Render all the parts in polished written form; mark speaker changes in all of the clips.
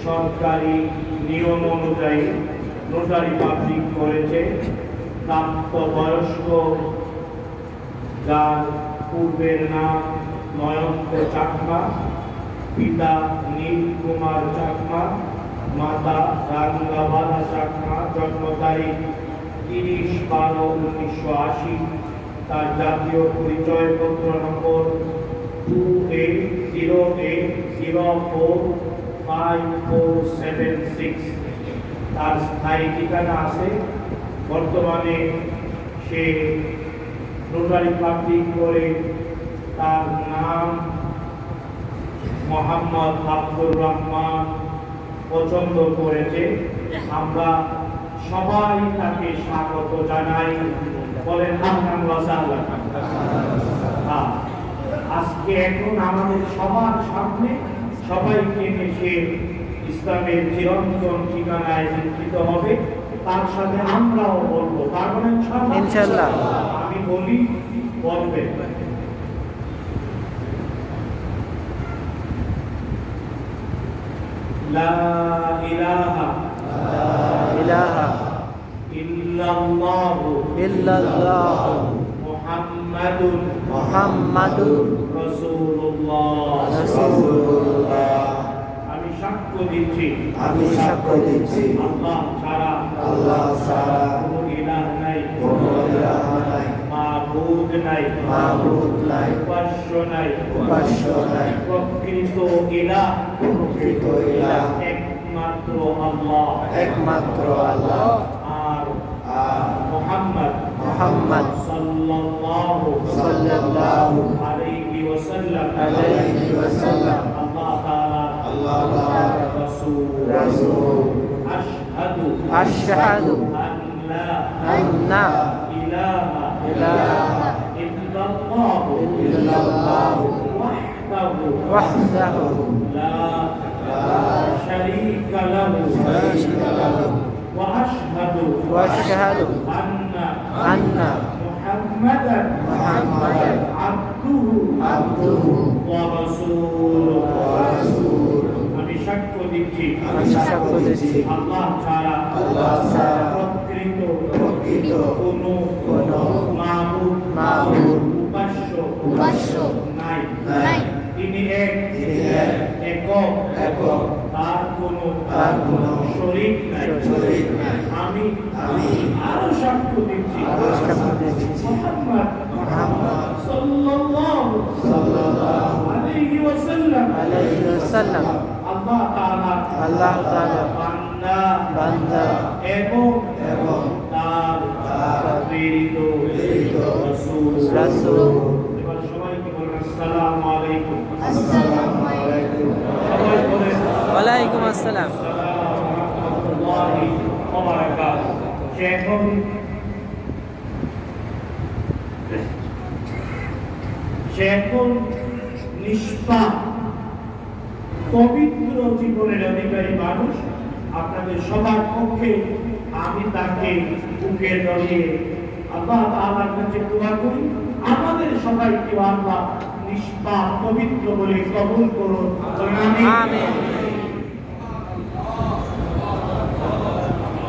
Speaker 1: সরকারি নিয়ম অনুযায়ী নোটারি পাবলিক করেছে। প্রাপ্তবয়স্ক যার পূর্বের নাম নয়ন্ত চাকমা, পিতা নীল কুমার চাকমা, মাতা রাঙ্গাবালা চাকমা, জন্ম তারিখ 30/12/1980, তার জাতীয় পরিচয়পত্র নম্বর 2808045476। তার স্থায়ী ঠিকানা আছে। বর্তমানে সে নোটারি পাবলিক করে তার নাম মোহাম্মদ আব্দুর রহমান পছন্দ করেছে। আমরা সবাই তাকে স্বাগত জানাই। বলেন আজকে এখন আমাদের সবার সামনে সবাইকে এসে ইসলামের চিরন্তন ঠিকানায় শিক্ষিত হবে। তার সাথে আমরাও বলবো, পারবো ইনশাআল্লাহ। আমি বলি, বলবেন। লা ইলাহা ইল্লাল্লাহ মুহাম্মাদুর রাসূলুল্লাহ। আমি সাক্ষ্য দিচ্ছি আল্লাহ ছাড়া কোনো ইলাহ নাই, মাবুদ নাই, উপাস্য নাই, প্রকৃত ইলাহ একমাত্র আল্লাহ। আর মুহাম্মদ সাল্লাল্লাহু আলাইহি ওয়াসাল্লাম আল্লাহ তাআলা রাসূল। আশহাদু আন্না ইলাহা ইল্লাল্লাহু ওয়াহদাহু লা শারীকা লাহু ওয়া আশহাদু আন্না মুহাম্মাদান আবদুহু ওয়া রাসূলুহু। আমি সাক্ষ্য দিচ্ছি আল্লাহ ছাড়া প্রকৃত কোনো মাবুদ উপাস্য নাই। তিনি একক, তার কোনো শরীক নাই। আমি আরো সাক্ষ্য দিচ্ছি মুহাম্মদ সাল্লাল্লাহু আলাইহি ওয়াসাল্লাম আল্লাহ তাআলা বান্দা এবং তার প্রেরিত রাসূল। এবার সবাইকে বলুন আসসালামু আলাইকুম। সবাই বলেন ওয়ালাইকুম আসসালাম রাহমাতুল্লাহি ওয়া বারাকাতুহু। সে এখন নিষ্পাপ পবিত্র জীবনের অধিকারী মানুষ। আপনাদের সবার পক্ষে আমি তাকে বুকে জড়িয়ে আল্লাহ তাআলার কাছে দোয়া করি, আমাদের সবাইকে আল্লাহ নিষ্পাপ পবিত্র বলে কবুল করুন। আমিন।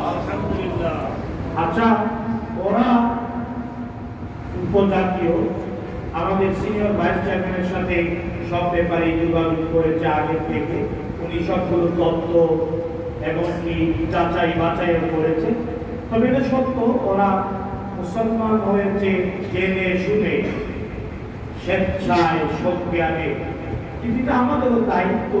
Speaker 1: আলহামদুলিল্লাহ। আচ্ছা, ওরা উপজাতীয় আমাদের সিনিয়র ভাইস চেয়ারম্যানের সাথে সব ব্যাপারে যোগাযোগ করেছে আগে থেকে। উনি সবগুলো তথ্য এবং কি যাচাই বাছাইও করেছে। তবে এটা সত্য, ওরা মুসলমান হয়েছে জেনে শুনে, স্বেচ্ছায় সজ্ঞানে। কিন্তু আমাদেরও দায়িত্ব